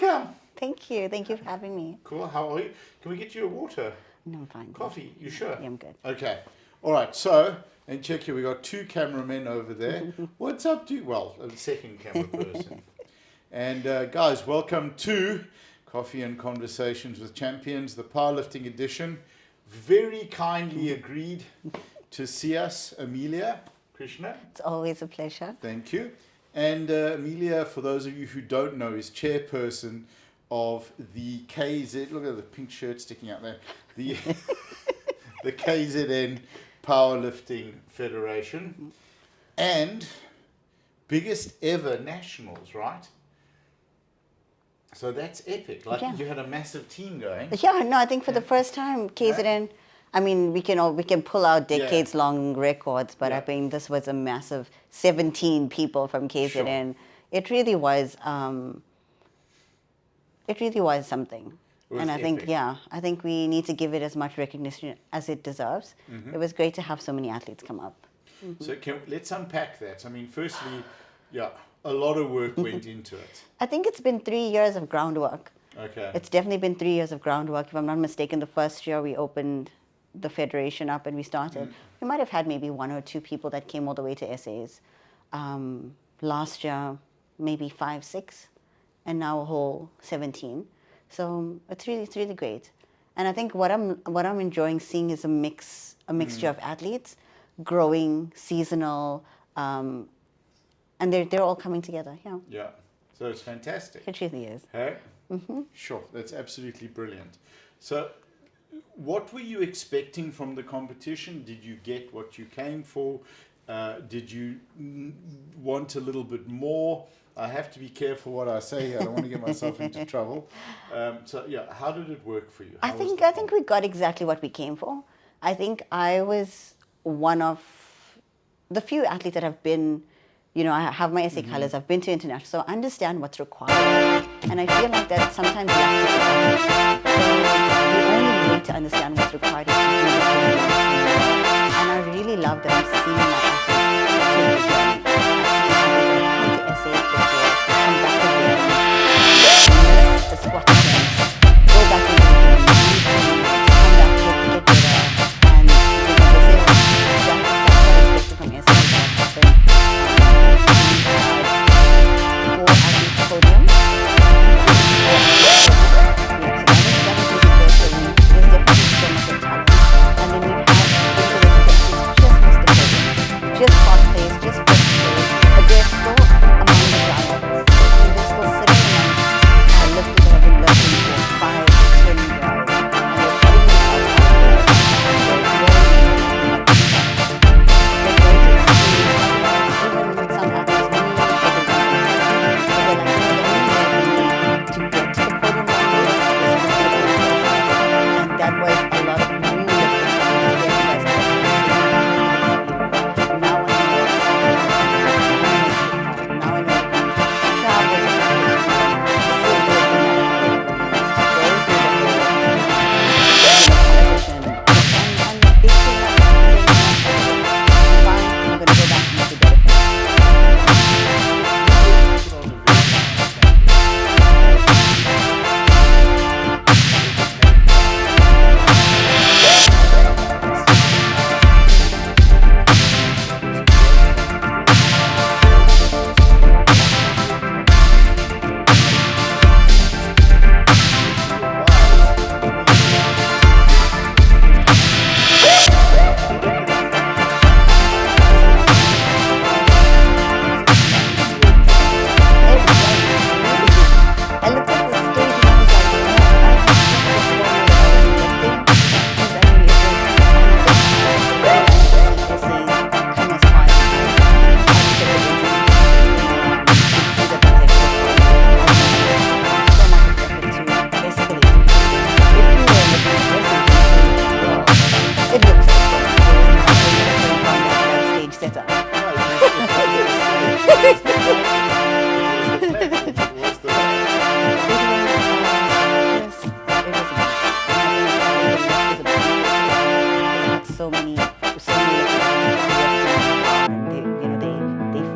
welcome. Thank you. Thank you for having me. Cool. How are you? Can we get you a water? No, I'm fine. Coffee? You sure? Yeah, I'm good. Okay. All right. So, and check here. We got two cameramen over there. What's up, dude? Well, a second camera person. And guys, welcome to Coffee and Conversations with Champions, the powerlifting edition. Very kindly agreed to see us, Amelia Krishna. It's always a pleasure. Thank you. And Amelia, for those of you who don't know, is chairperson of the KZ. Look at the pink shirt sticking out there. The the KZN Powerlifting Federation, and biggest ever nationals, right? So that's epic. Like you had a massive team going. Yeah, no, I think for the first time, KZN. I mean, we can pull out decades-long records, but I mean, this was a massive 17 people from KZN. Sure. It really was. It really was something. And I think, I think we need to give it as much recognition as it deserves. Mm-hmm. It was great to have so many athletes come up. Mm-hmm. So let's unpack that. I mean, firstly, a lot of work went into it. I think it's been 3 years of groundwork. Okay. It's definitely been 3 years of groundwork. If I'm not mistaken, the first year we opened the federation up and we started. We might have had maybe 1 or 2 people that came all the way to SAs. Last year, maybe 5, 6, and now a whole 17. So it's really great. And I think what I'm enjoying seeing is a mixture of athletes, growing, seasonal, and they're all coming together. Yeah. Yeah. So it's fantastic. It really is. Hey? Mm-hmm. Sure. That's absolutely brilliant. So what were you expecting from the competition? Did you get what you came for? Did you want a little bit more? I have to be careful what I say here. I don't want to get myself into trouble. How did it work for you? I think we got exactly what we came for. I think I was one of the few athletes that have been, I have my SA colors, I've been to international, so I understand what's required. And I feel like that sometimes we have to the only way to understand what's required is to do the training. And I really love that I'm seeing my athletes take the journey. Come to SA before, come back again, the squat strength, go back again, come back to get better. And this is exactly from SA that happened. We had 4 athletes podium. Just hot place, just first place, but they're still among the groundworkers. They're still sitting among lifters that have been lifting for 5, 10 years, and they're putting themselves out there, and they're growing. They're going to experience, even some athletes new to the running, but they're like, the only way for me to get to the podium one day is to get to the podium. And that was a lot of new lifters to get to us.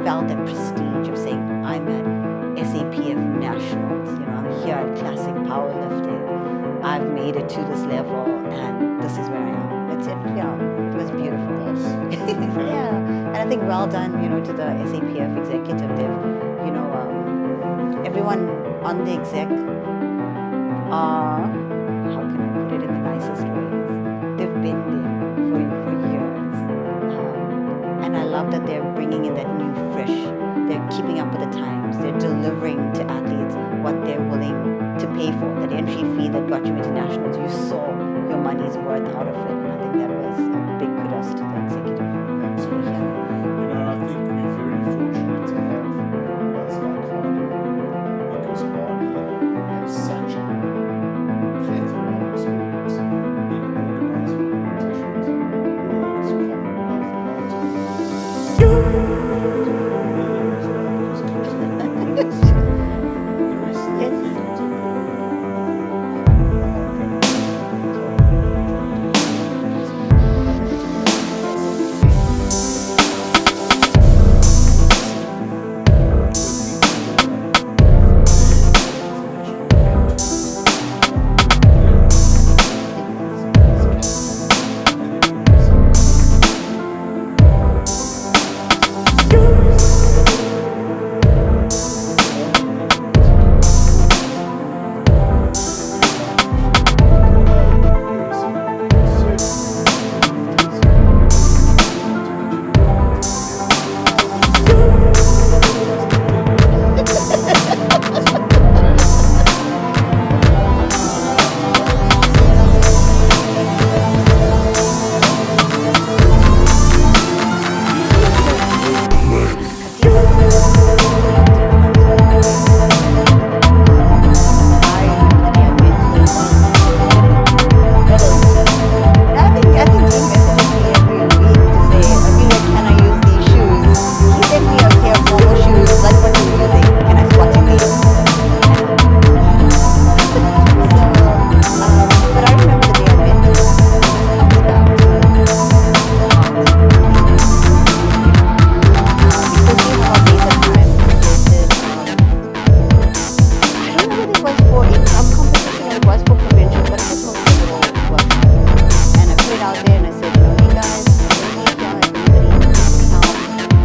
felt that prestige of saying, I'm at SAPF Nationals, I'm here it was beautiful. Yeah, and I think well done, to the SAPF executive. Everyone on the exec are, how can I put it in the nicest ways? They've been there for years, and I love that they're bringing in that new, fresh. They're keeping up with the times. They're delivering to athletes what they're willing to pay for. That entry fee that got you internationals, you saw your money's worth out of it. And I think that was a big kudos to the executive. Absolutely. I think we're very fortunate to have guys like Hardy, because Hardy has such a plethora of experience in organising competitions, worlds,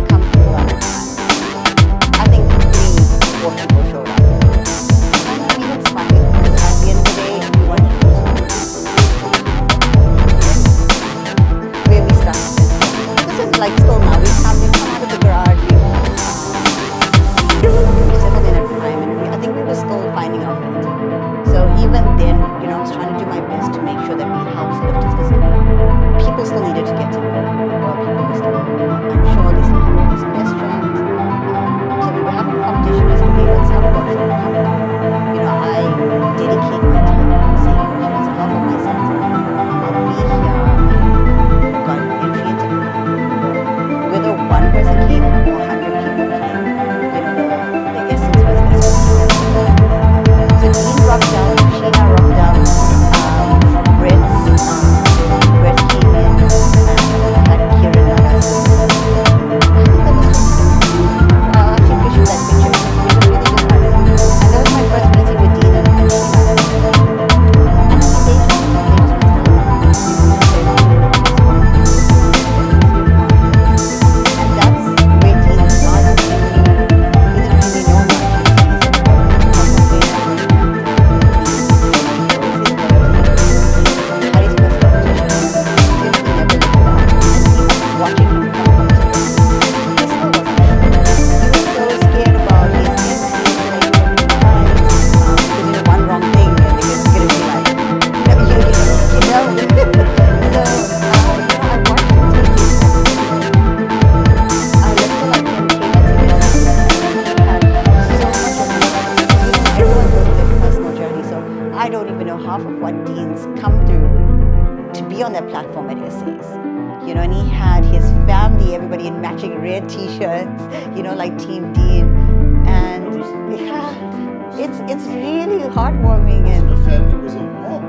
Commonwealth, And he had his family, everybody in matching red t-shirts, like Team Dean. And yeah, it's really heartwarming. And the family was a mob.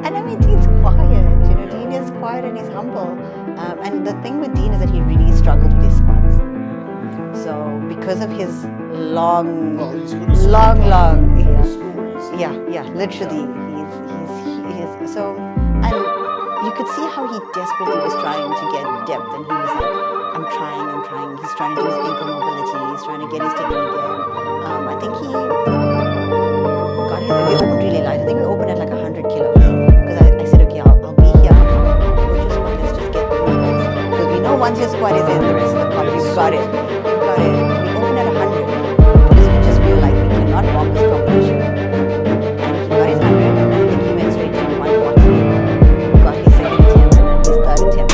And I mean, Dean's quiet, Dean is quiet and he's humble. And the thing with Dean is that he really struggled with his squats. So because of his long, stories. yeah, literally, he's so, and you could see how he desperately was trying to get depth, and he was like, I'm trying. He's trying to do his ankle mobility, he's trying to get his technique in. I think he got his, we opened really light. I think we opened at like 100 kilos. Because I said, okay, I'll be here. We'll just squat, let's just get through this. Because we know once your squat is in, the rest of the comp, you've got it. You've got it. We opened at 100. Because we just feel like we cannot bomb this competition. And he got his 100, and I think he went straight to 140. Got his second attempt, and then his third attempt.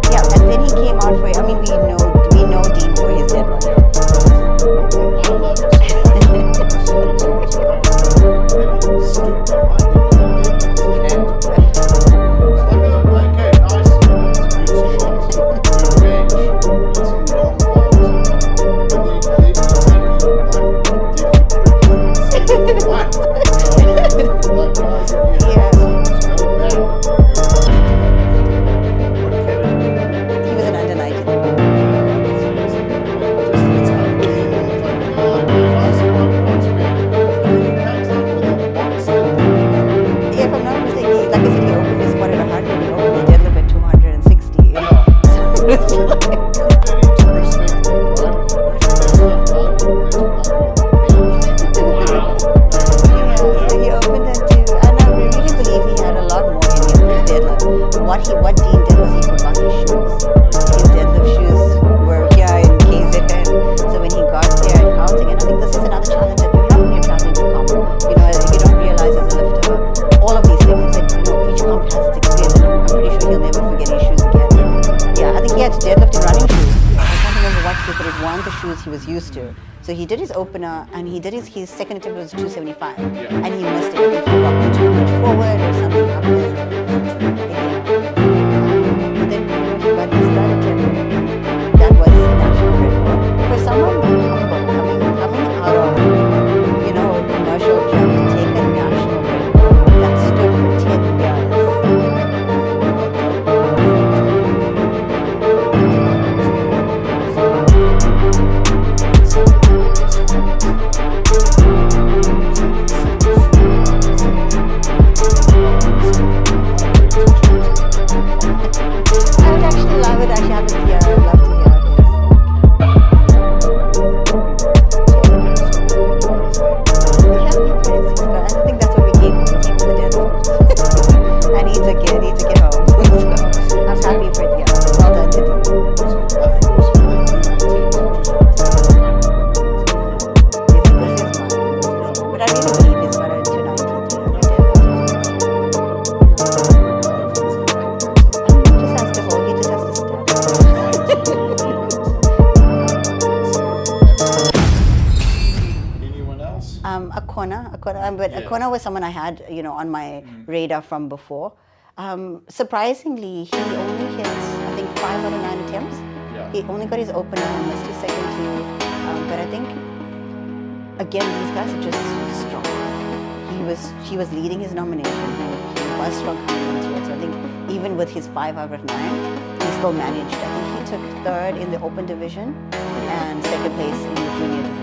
Yeah, and then he came out for it. I mean, we know Dean for his deadlift. What Dean did was he forgot his shoes. His deadlift shoes were here in KZN. So when he got there and counting, and I think this is another challenge that you have when you're traveling to comp. You know, you don't realize as a lifter all of these things that each comp has its experience, and I'm pretty sure he'll never forget his shoes again. Yeah, I think he had to deadlift in running shoes. I can't remember what shoes, but it weren't the shoes he was used to. So he did his opener, and he did his second attempt was 275, and he missed it. I think he walked too much forward or something happened. But his third attempt, that was the national record. For someone humble, coming out of, a commercial gym to take a national record that stood for 10 years. A corner was someone I had, on my radar from before. Surprisingly, he only hit, I think, 5 out of 9 attempts. Yeah. He only got his opener and missed his second two. But I think, again, these guys are just strong. He was leading his nomination. He was strong coming into it. So I think even with his 5 out of 9, he still managed. I think he took third in the open division and second place in the junior division.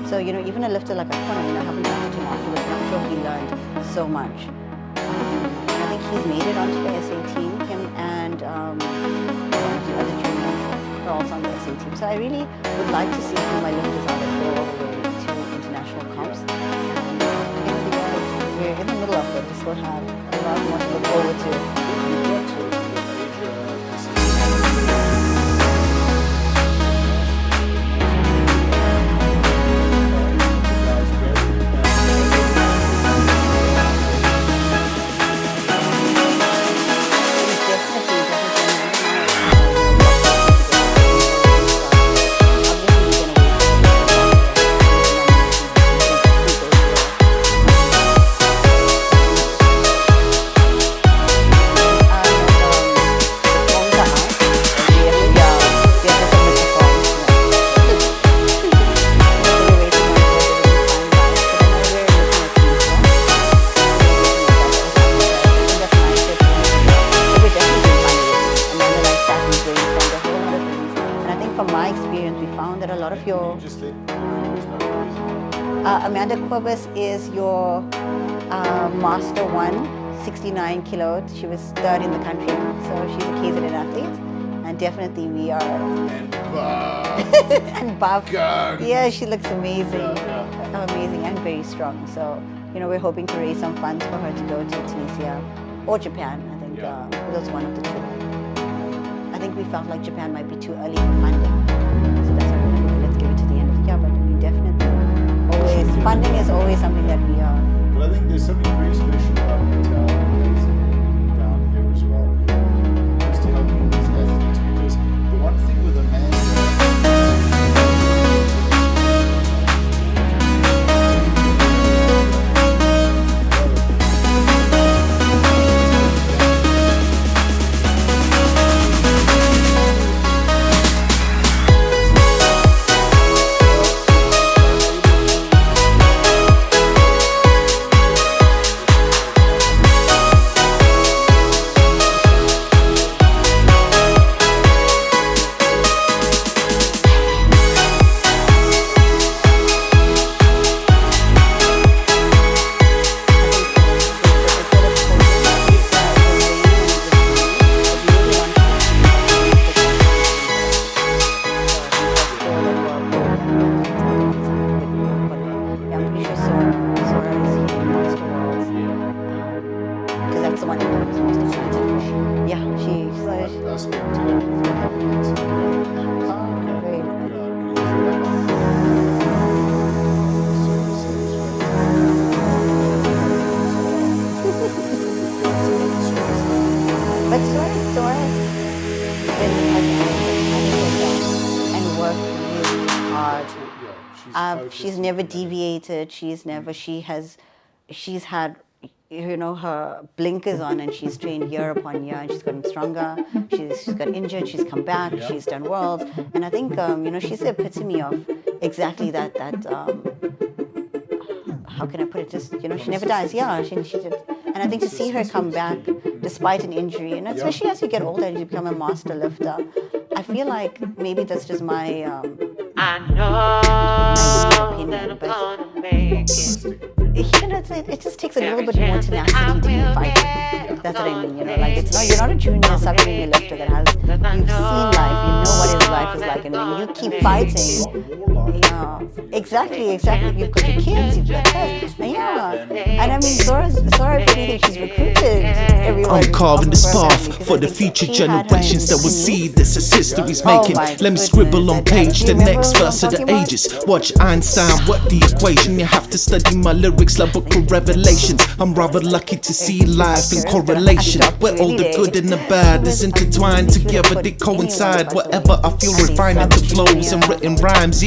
So, even a lifter like Akona, I haven't talked to him afterwards, and I'm sure he learned so much. I think he's made it onto the SA team, him and one of the other juniors are also on the SA team. So I really would like to see who my lifters are that go all the way to international comps. And, we're in the middle of it. We still have a lot more to look forward to. Amanda Corbus is your Master 1 69 kilo. She was third in the country, so she's a KZN athlete, and definitely we are. And And buff. Gun. Yeah, she looks amazing, Yeah. amazing, and very strong. So we're hoping to raise some funds for her to go to Tunisia or Japan. I think that's one of the two. I think we felt like Japan might be too early for funding, so that's why we're like, let's give it to the end of the year. But we definitely always funding is always something that we are. But I think there's something very special about Mattel and KZN down here as well, just to helping these athletes, because the one thing with Amanda. But Sora and worked really hard. She's never deviated. She's had her blinkers on, and she's trained year upon year, and she's gotten stronger. She's got injured. She's come back. She's done worlds, and I think she's the epitome of exactly that. How can I put it? Just she never dies. Yeah, she did. And I think to see her come back despite an injury, and especially as you get older and you become a master lifter, I feel like maybe that's just my opinion, but it just takes a little bit more tenacity to be fighting. That's what I mean. You're not a junior sub-junior lifter that has you've seen life, you know what life is like, and when you keep fighting, exactly. You've got your kids, you've got us, and I mean Zora, if anything, she's recruited everyone. I'm carving this path for the future generations that will see this as history's making. Let me scribble on page the next verse of the ages. Watch Einstein work the equation. You have to study my lyrics like book of revelations. I'm rather lucky to see life in correlation, where all the good and the bad is intertwined together, they coincide. Whatever I feel refined into flows and written rhymes,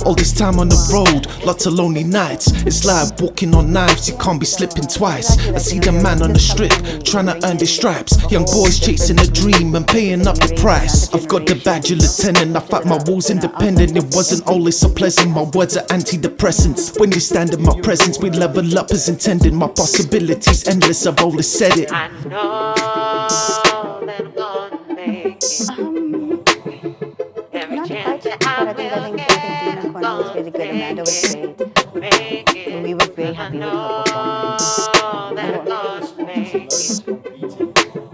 all this time on the road, lots of lonely nights. It's like walking on knives, you can't be slipping twice. I see the man on the strip trying to earn their stripes. Young boys chasing a dream and paying up the price. I've got the badge of lieutenant, I fight my wars independent. It wasn't always so pleasant, my words are antidepressants. When you stand in my presence, we level up as intended. My possibilities endless, I've always said it. I know that I'm gonna make it. Every chance that I will get, Dina Corner was really good. Amanda was great. And we were very happy with her performance.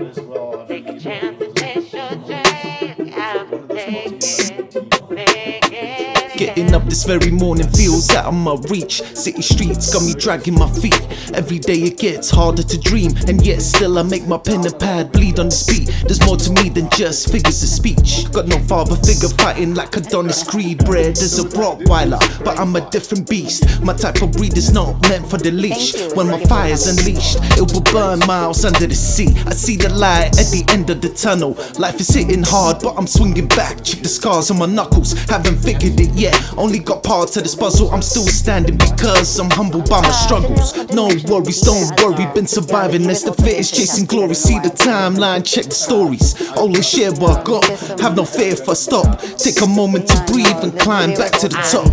As well. Take a chance and chase your dream. You have to take it. Make it. Getting up this very morning feels out of my reach. City streets got me dragging my feet. Every day it gets harder to dream, and yet still I make my pen and pad bleed on this beat. There's more to me than just figures of speech. Got no father figure fighting like Adonis Creed. Bred as a Rottweiler, but I'm a different beast. My type of breed is not meant for the leash. When my fire's unleashed, it will burn miles under the sea. I see the light at the end of the tunnel. Life is hitting hard, but I'm swinging back. Check the scars on my knuckles, haven't figured it yet. Only got parts of this puzzle, I'm still standing because I'm humbled by my struggles. No worries, don't worry, been surviving. That's the fittest, chasing glory. See the timeline, check the stories. Always share what I got, have no fear if I stop. Take a moment to breathe and climb back to the top.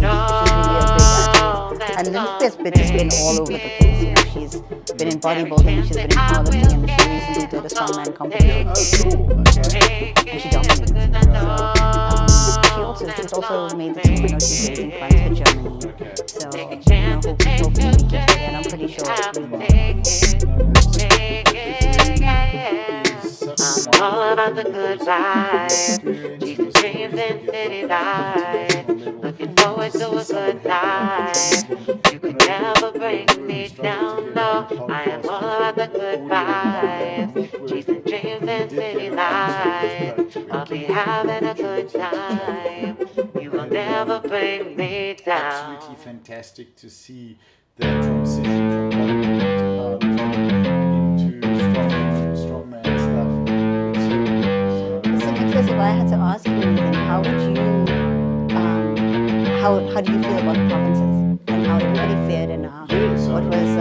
And Elizabeth's been all over the place. She's been in bodybuilding, she's been in powerlifting, and she recently did a strongman competition. And she dominated. She's also made the team. She's raising funds for Germany. So, hopefully we get there, and I'm pretty sure we will. about the good life. Chasing dreams and city life. Looking forward to a good life. You could never bring me down, no. I am all about the good vibes. Chasing dreams and city life. I'll be having a good time. You will never bring me down. Absolutely fantastic to see that transition from Hollywood to into strongman stuff. So Nicholas, if I had to ask you anything, how would you, how do you feel about the provinces and how everybody fared and what was,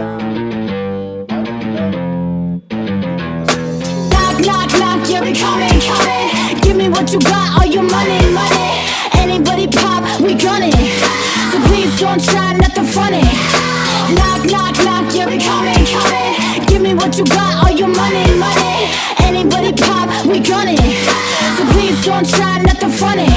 Knock, knock, knock, yeah, we coming, coming. Give me what you got, all your money, money. Anybody pop, we gunning. So please don't try nothing funny. Knock, knock, knock, yeah, we coming, coming. Give me what you got, all your money, money. Anybody pop, we gunning. So please don't try nothing funny.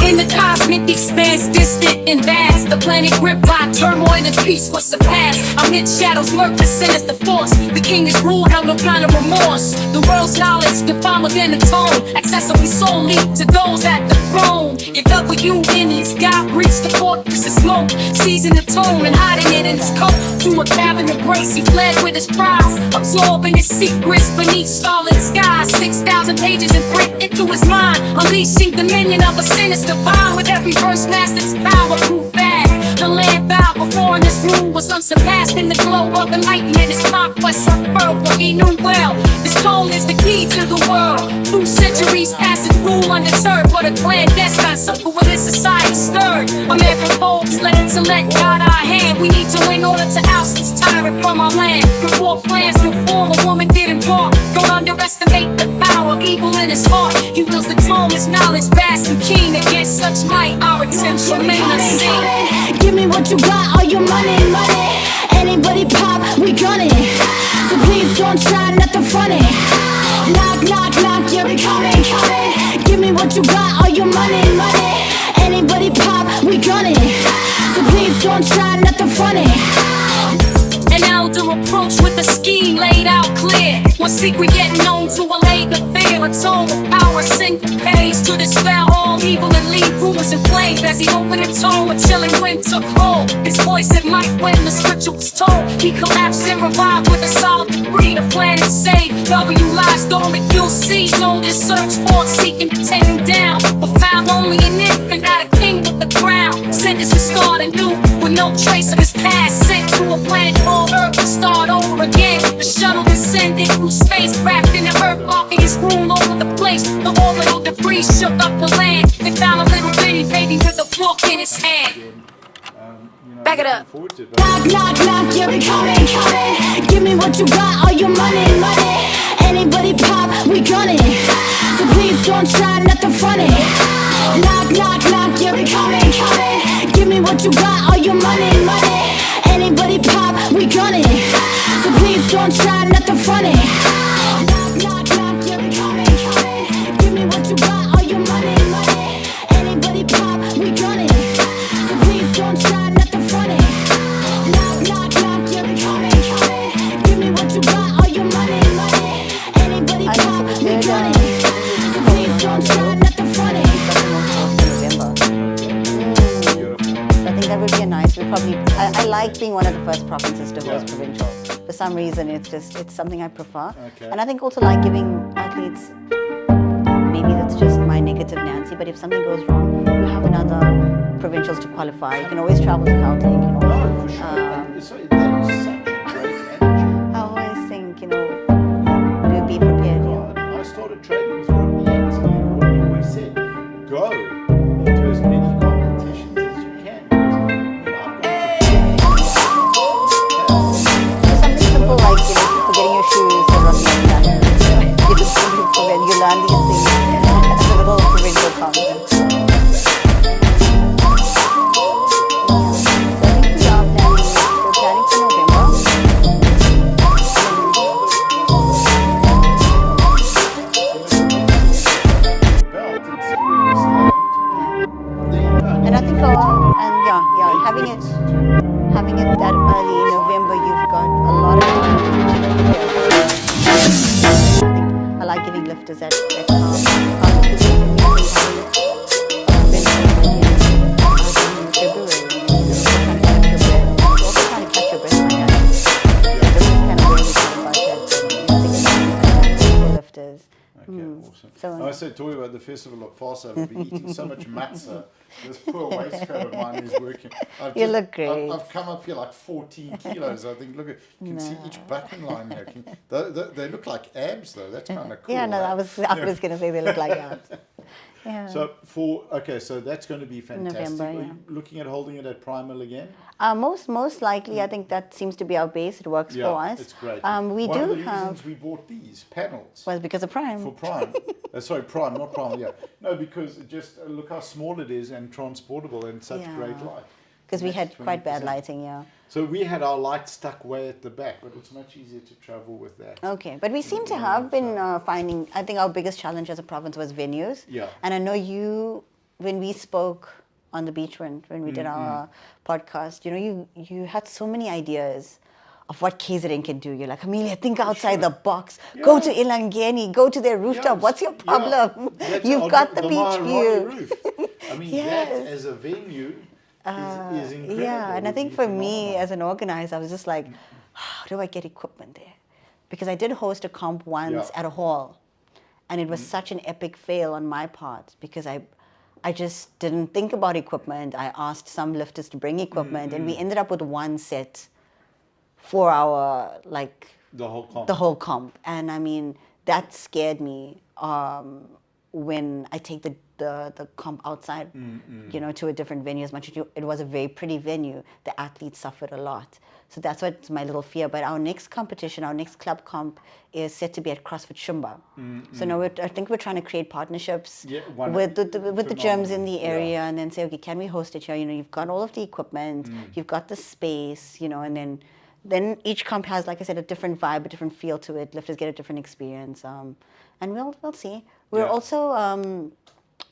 In the cosmic expanse, distant and vast, the planet gripped by turmoil and peace was surpassed. Amid shadows lurk the sinister force. The king is ruled, held no kind of remorse. The world's knowledge defined within the tone, accessible solely to those at the throne. If WN is God reached the fortress of smoke, seizing the tone and hiding it in his coat. To a cabin embrace, he fled with his prize, absorbing his secrets beneath starlit skies. 6,000 pages imprint into his mind, unleashing dominion of a sinister vibe. With every verse master's power proof fast. The land bowed before in this room was unsurpassed. In the glow of enlightenment, his conquest unfurled, but he knew well his tone is the key to the world. 2 centuries past his rule undeterred, but a clandestine circle within society stirred. American folks let intellect guide our hand. We need to in order to oust this tyrant from our land. Before plans to form, a woman didn't walk. Don't underestimate the power of evil in his heart. He wills the throne, his knowledge vast and keen. Against such might, our attempts remain unseen. Give me what you got, all your money, money. Anybody pop, we gunning. So please don't try nothing funny. Knock, knock, knock, yeah, we coming, coming. Give me what you got, all your money, money. Anybody pop, we gunning. So please don't try nothing funny. An elder approach with a scheme laid out clear. One secret yet known to allay the fear. A tone of power, single page to dispel all evil and leave rumors in flames. As he opened a tone, a chilling wind took hold. His voice it might when the scripture was told. He collapsed and revived with a solid degree. The planet saved, W lies dormant, you'll see. Sold his search for, seeking to take him down, but found only an infant, not a king with the crown. Sentenced to start anew with no trace of his past. Sent to a planet called Earth to start over again. The shuttle descended through space, wrapped in the earth, blocking his rule over the place. The orbital debris shook up the land. They found a little bitty baby with a book in his hand. Back it up. Knock, knock, knock, yeah, we coming, coming. Give me what you got, all your money, money. Anybody pop, we gunning. So please don't try nothing funny. Knock, knock, knock, yeah, we coming, coming. Give me what you got, all your money, money. Anybody pop, we gunning. So please don't try nothing funny. Knock, knock, knock, yeah, we coming, coming. Give me what you got, all your money, money. Anybody pop, we gunning. So please don't try nothing funny. Knock, knock, knock, yeah, we coming, coming. Give me what you got, all your money, money. Anybody pop, we gunning. So please don't try nothing funny. I think that would be a nice, I like being one of the first provinces to host provincial. For some reason, it's something I prefer. Okay. And I think also like giving athletes, maybe that's just my negative Nancy, but if something goes wrong, you have another provincials to qualify. You can always travel to Gauteng, you know. Oh, for sure. So that is such a great energy. I always think, to be prepared, yeah. I started training with Rodney and Rodney always said, go into as many competitions as you can. Something simple like, forgetting your shoes or running like that. You learn these things as a little provincial competition. And I think, having it that early in November, you've got a lot of time to prepare. I think I like giving lift lifters that lifters. Okay, awesome. So- I said, talking about the festival of Passover, I've been eating so much matzah. This poor waistcoat of mine is working. You look great. I've come up here like 14 kilos. I think, look, you can see each button line here. They look like abs, though. That's kind of cool. Yeah, no, eh? I was going to say they look like abs. Yeah. So so that's going to be fantastic. November, Are yeah. you looking at holding it at Primal again? Most likely, I think that seems to be our base. It works for us. It's great. We One do of the have. reasons we bought these panels Was because of Prime. for Prime. Sorry, Prime, not Prime. Yeah, no, because just look how small it is and transportable and such Yeah. great light. Because we That's had quite bad 20%. lighting, yeah. So we had our light stuck way at the back, but it's much easier to travel with that. Okay, but we seem to have been finding. I think our biggest challenge as a province was venues. Yeah. And I know you, when we spoke on the beach when we did our podcast, you had so many ideas of what KZN can do. You're like, Amelia, think outside the box. Go to Ilangeni. Go to their rooftop. What's your problem? That's You've got the beach Maharani view. roof. I mean, Yes. that as a venue is incredible. Yeah, and I think It'd for be me phenomenal. as an organizer, I was just like, how do I get equipment there? Because I did host a comp once Yeah. at a hall, and it was such an epic fail on my part because I just didn't think about equipment. I asked some lifters to bring equipment, and we ended up with one set for our the whole comp. the whole comp. And I mean, that scared me when I take the comp outside, to a different venue. As much as it was a very pretty venue, the athletes suffered a lot. So that's what's my little fear. But our next competition, our next club comp, is set to be at CrossFit Shumba. So now I think we're trying to create partnerships with the gyms in the area, and then say, okay, can we host it here? You've got all of the equipment, you've got the space, and then each comp has, like I said, a different vibe, a different feel to it. Lifters get a different experience, and we'll see. We're also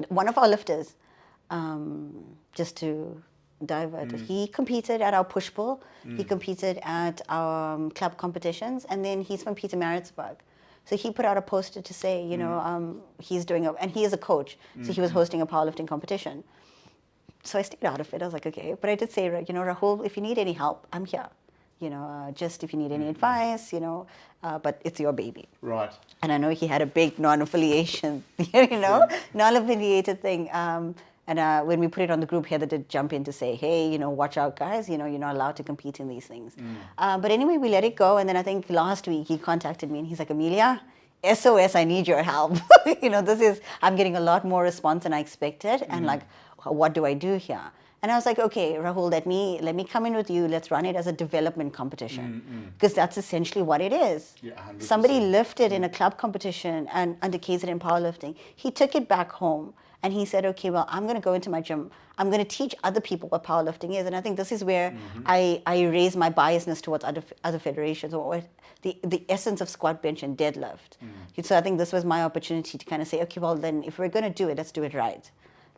one of our lifters, just to divert. He competed at our push pull. He competed at our club competitions, and then he's from Pietermaritzburg. So he put out a poster to say, he's doing and he is a coach, so he was hosting a powerlifting competition. So I stayed out of it. I was like, okay, but I did say, Rahul, if you need any help, I'm here. Just if you need any advice, but it's your baby. Right. And I know he had a big non-affiliation, non-affiliated thing. And when we put it on the group, Heather did jump in to say, hey, watch out, guys. You're not allowed to compete in these things. But anyway, we let it go. And then I think last week he contacted me and he's like, Amelia, SOS, I need your help. I'm getting a lot more response than I expected. And what do I do here? And I was like, okay, Rahul, let me come in with you. Let's run it as a development competition. Because that's essentially what it is. Yeah, 100%. Somebody lifted in a club competition and under KZN powerlifting. He took it back home and he said, okay, well, I'm going to go into my gym. I'm going to teach other people what powerlifting is. And I think this is where I raise my biasness towards other federations, or the essence of squat, bench, and deadlift. So I think this was my opportunity to kind of say, okay, well, then if we're going to do it, let's do it right.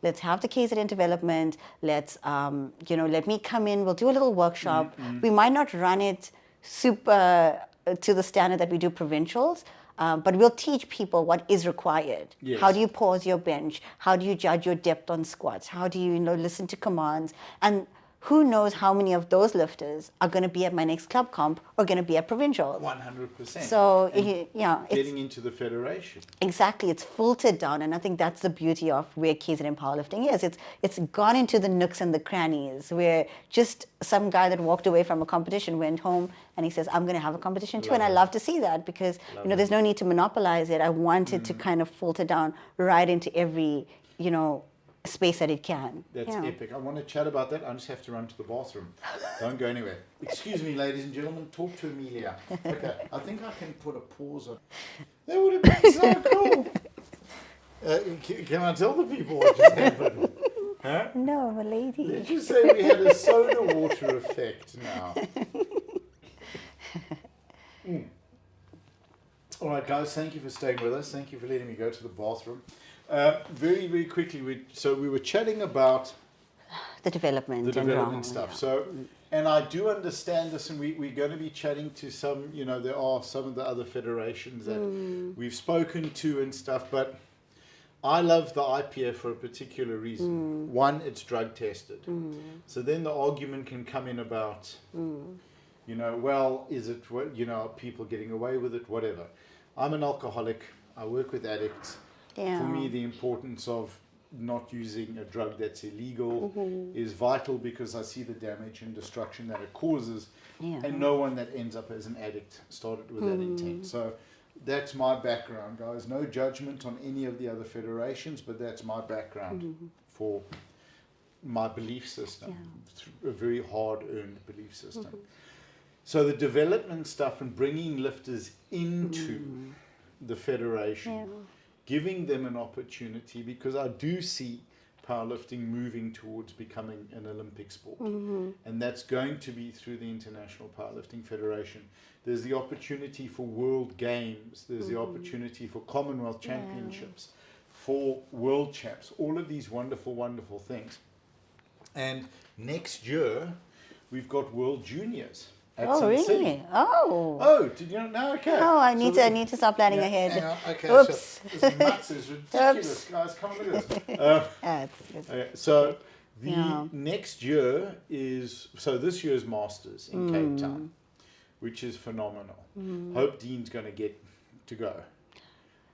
Let's have the KZN development. Let's, let me come in. We'll do a little workshop. We might not run it super to the standard that we do provincials, but we'll teach people what is required. Yes. How do you pause your bench? How do you judge your depth on squats? How do you, listen to commands? And who knows how many of those lifters are going to be at my next club comp or going to be at provincials. 100%. So, And it's getting into the federation. exactly, it's filtered down, and I think that's the beauty of where KZN powerlifting is. It's gone into the nooks and the crannies where just some guy that walked away from a competition went home and he says, I'm going to have a competition too. And I love to see that because there's no need to monopolize it. I want it to kind of filter down right into every space that it can. That's epic. I want to chat about that. I just have to run to the bathroom. Don't go anywhere. Excuse me, ladies and gentlemen. Talk to Amelia. Okay, I think I can put a pause on. That would have been so cool. Can I tell the people what just happened? Huh? No, I'm a lady. Did you say we had a soda water effect now? All right, guys, thank you for staying with us. Thank you for letting me go to the bathroom. Very, very quickly, we were chatting about The development. the and development wrong, stuff. yeah. So, And I do understand this, and we're going to be chatting to some, there are some of the other federations that we've spoken to and stuff, but I love the IPF for a particular reason. One, it's drug tested. So then the argument can come in about, well, is it, are people getting away with it, whatever. I'm an alcoholic. I work with addicts. Yeah. For me, the importance of not using a drug that's illegal is vital, because I see the damage and destruction that it causes, and no one that ends up as an addict started with that intent. So that's my background, guys. No judgment on any of the other federations, but that's my background for my belief system, a very hard-earned belief system. So the development stuff and bringing lifters into the federation, giving them an opportunity, because I do see powerlifting moving towards becoming an Olympic sport. And that's going to be through the International Powerlifting Federation. There's the opportunity for World Games. There's the opportunity for Commonwealth Championships, for World Champs, all of these wonderful, wonderful things. And next year, we've got World Juniors. Oh, Sun really? City. Oh. Did you know? Okay. Oh, I So need to start planning ahead. hang on, okay. Oops. So this nuts is ridiculous, guys. Come on, look at this. Okay, so the next year is, so this year's Masters in Cape Town, which is phenomenal. Hope Dean's going to get to go.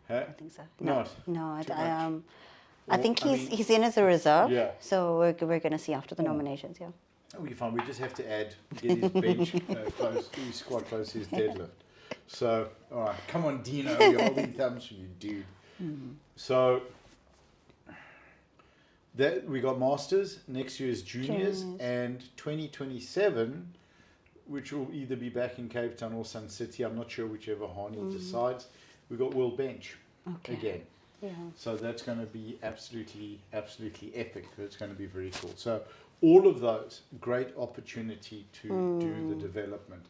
Huh? I think so. Not. No, Too I much. think I mean, he's in as a reserve. Yeah. So we're going to see after the nominations. Yeah. It'll be fine. We just have to get his bench close, his squat close to his deadlift. So, all right, come on, Dino, you're holding thumbs for you, dude. So, that we got Masters, next year is Juniors, and 2027, which will either be back in Cape Town or Sun City, I'm not sure, whichever Hani decides, we got World Bench again. Yeah. So that's going to be absolutely epic. It's going to be very cool. So all of those, great opportunity to do the development.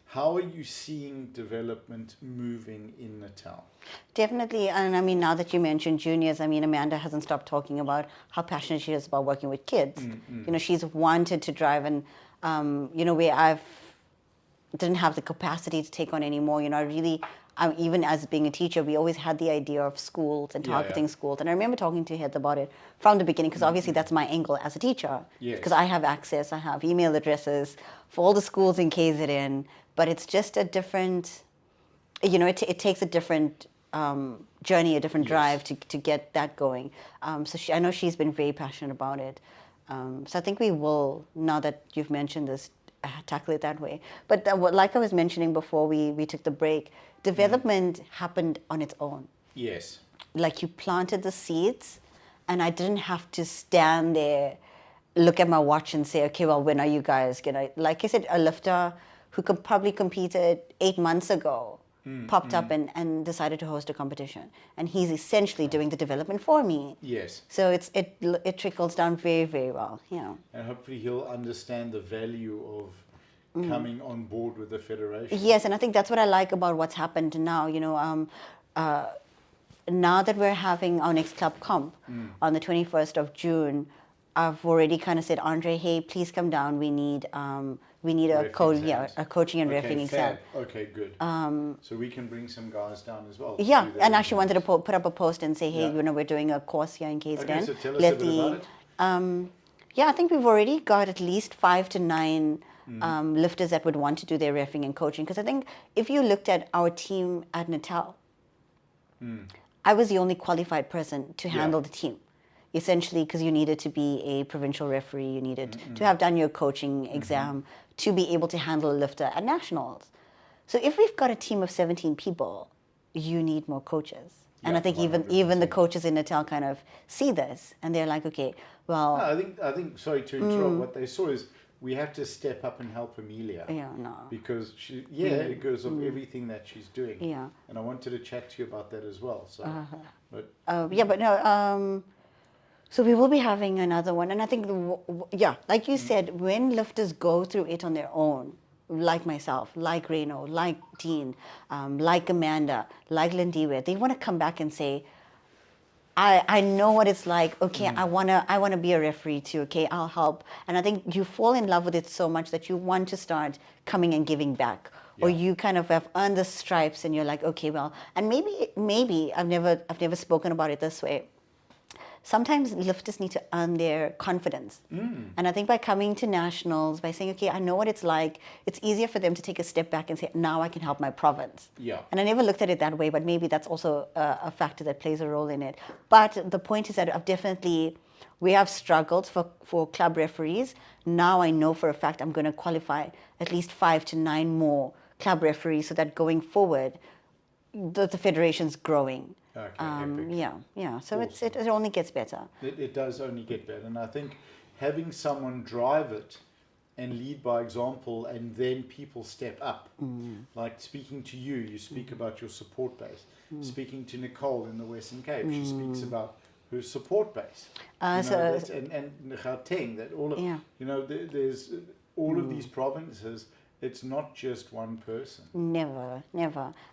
How are you seeing development moving in Natal? Definitely, and I mean, now that you mentioned juniors, I mean, Amanda hasn't stopped talking about how passionate she is about working with kids. She's wanted to drive, and where I've didn't have the capacity to take on anymore. I really, even as being a teacher, we always had the idea of schools and targeting schools. And I remember talking to Heads about it from the beginning, because obviously that's my angle as a teacher. Because I have access, I have email addresses for all the schools in KZN, but it's just a different, it takes a different journey, a different drive to get that going. So I know she's been very passionate about it. So I think we will, now that you've mentioned this, tackle it that way. But like I was mentioning before we took the break, development happened on its own. Yes. Like you planted the seeds, and I didn't have to stand there, look at my watch and say, okay, well, when are you guys gonna, like I said, a lifter who probably competed 8 months ago popped up and decided to host a competition. And he's essentially doing the development for me. Yes. So it trickles down very, very well, And hopefully he'll understand the value of coming on board with the federation. Yes, and I think that's what I like about what's happened now. Now that we're having our next club comp on the 21st of June, I've already kind of said, Andre, hey, please come down. We need a coaching and reffing exam. Okay, good. So we can bring some guys down as well. Yeah, and actually wanted to put up a post and say, hey, we're doing a course here in KZN. Okay, so tell us a bit about it. Yeah, I think we've already got at least 5 to 9 lifters that would want to do their reffing and coaching. Because I think if you looked at our team at Natal, I was the only qualified person to handle the team. Essentially, because you needed to be a provincial referee, you needed to have done your coaching exam to be able to handle a lifter at nationals. So if we've got a team of 17 people, you need more coaches. And I think even the coaches in Natal kind of see this, and they're like, okay, well. No, I think. Sorry to interrupt. What they saw is we have to step up and help Amelia. Because because of everything that she's doing. Yeah. And I wanted to chat to you about that as well. So, So we will be having another one, and I think, like you said, when lifters go through it on their own, like myself, like Reno, like Dean, like Amanda, like Lindiwe, they want to come back and say, I know what it's like. Okay, I wanna be a referee too. Okay, I'll help. And I think you fall in love with it so much that you want to start coming and giving back. Or Yeah. you kind of have earned the stripes and you're like, okay, well, and maybe I've never spoken about it this way. Sometimes lifters need to earn their confidence. And I think by coming to nationals, by saying, okay, I know what it's like, it's easier for them to take a step back and say, now I can help my province. Yeah. And I never looked at it that way, but maybe that's also a factor that plays a role in it. But the point is that we have struggled for club referees. Now I know for a fact I'm going to qualify at least 5 to 9 more club referees so that going forward, the federation's growing. Okay, epic. Yeah. So Awesome. it only gets better. It does only get better. And I think having someone drive it and lead by example, and then people step up. Like speaking to you, you speak about your support base. Speaking to Nicole in the Western Cape, she speaks about her support base. And Gauteng, that all of, Yeah. there's all of these provinces, it's not just one person. Never.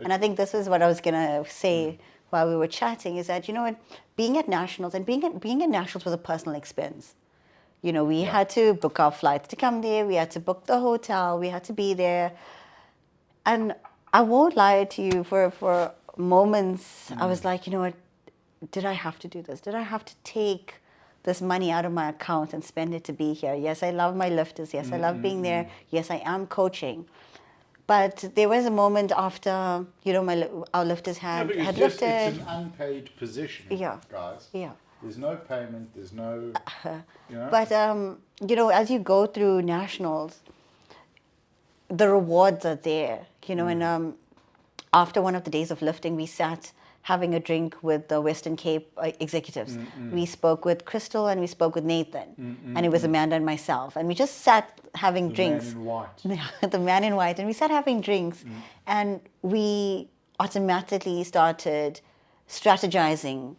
And I think this is what I was going to say while we were chatting, is that, you know what, being at nationals, and being at nationals was a personal expense. We had to book our flights to come there. We had to book the hotel. We had to be there. And I won't lie to you, for moments, I was like, you know what, did I have to do this? Did I have to take this money out of my account and spend it to be here? Yes, I love my lifters. Yes, I love being there. Yes, I am coaching. But there was a moment after, our lifters had It's lifted. an unpaid position, Yeah. guys. Yeah. There's no payment, there's no, But, as you go through nationals, the rewards are there, and after one of the days of lifting, we sat having a drink with the Western Cape executives. We spoke with Crystal and we spoke with Nathan, and it was Amanda and myself, and we just sat having drinks. man in white. The man in white, and we sat having drinks, and we automatically started strategizing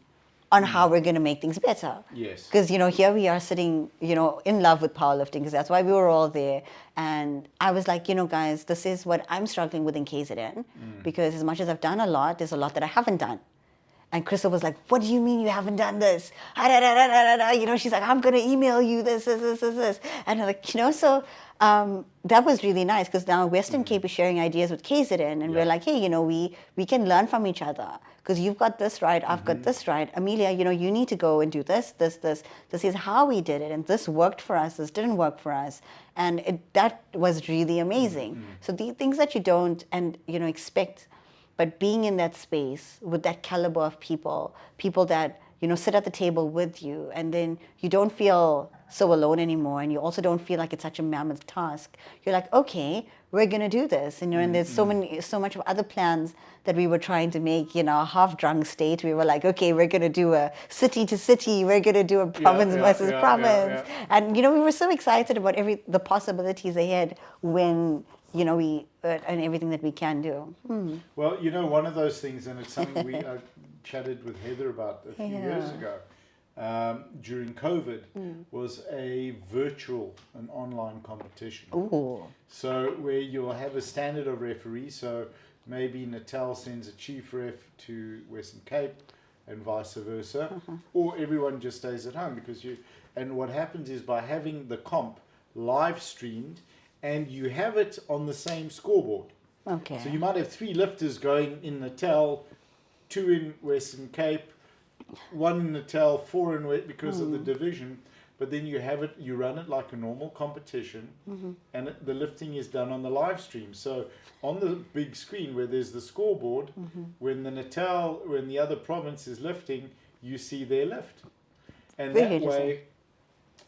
on how we're going to make things better. Yes. Because, here we are sitting, in love with powerlifting, because that's why we were all there. And I was like, guys, this is what I'm struggling with in KZN, because as much as I've done a lot, there's a lot that I haven't done. And Crystal was like, what do you mean you haven't done this? She's like, I'm going to email you this. And I'm like, so that was really nice, because now Western Cape is sharing ideas with KZN, and we're like, hey, we can learn from each other, because you've got this right, I've got this right. Amelia, you need to go and do this. This is how we did it, and this worked for us, this didn't work for us. And that was really amazing. So the things that you don't expect, but being in that space with that caliber of people that, sit at the table with you, and then you don't feel so alone anymore, and you also don't feel like it's such a mammoth task. You're like, okay, we're going to do this. And there's so much of other plans that we were trying to make, a half-drunk state. We were like, okay, we're going to do a city to city. We're going to do a province versus province. And, we were so excited about the possibilities ahead when, we and everything that we can do. Well, one of those things, and it's something we chatted with Heather about a few years ago, during COVID, was an online competition. Ooh. So where you'll have a standard of referees, so maybe Natal sends a chief ref to Western Cape and vice versa, or everyone just stays at home, and what happens is, by having the comp live streamed, and you have it on the same scoreboard. Okay. So you might have 3 lifters going in Natal, 2 in Western Cape, 1 in Natal, 4 in because of the division. But then you run it like a normal competition, and the lifting is done on the live stream. So on the big screen where there's the scoreboard, when the other province is lifting, you see their lift. And Very that way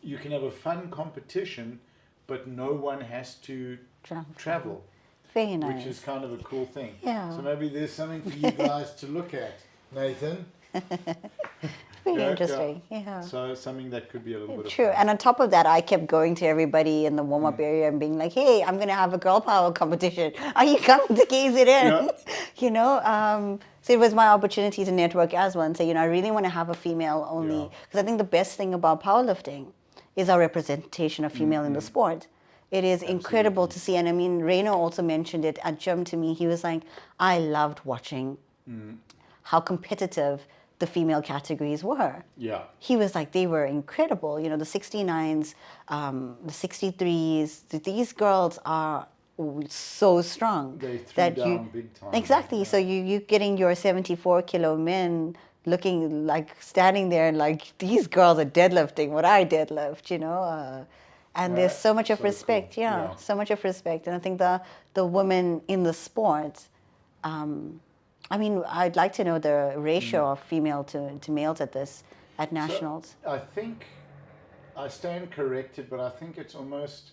you can have a fun competition, but no one has to travel. Very nice. Which is kind of a cool thing. Yeah. So maybe there's something for you guys to look at, Nathan. Very interesting. Yeah. So something that could be a little bit True. of fun. And on top of that, I kept going to everybody in the warm-up area and being like, hey, I'm going to have a girl power competition. Are you coming to KZN? So it was my opportunity to network as well and say, I really want to have a female only. Because I think the best thing about powerlifting is our representation of female in the sport. It is incredible to see. And I mean, Reno also mentioned it at gym to me. He was like, I loved watching how competitive the female categories were. Yeah. He was like, they were incredible. You know, the 69s, the 63s, these girls are so strong. They threw down big time. Exactly. Yeah. So you getting your 74 kilo men looking like standing there and like, these girls are deadlifting what I deadlift, you know. And there's so much of so respect, cool. yeah, so much of respect. And I think the women in the sport, I mean, I'd like to know the ratio of female to males at nationals. So I think I stand corrected, but I think it's almost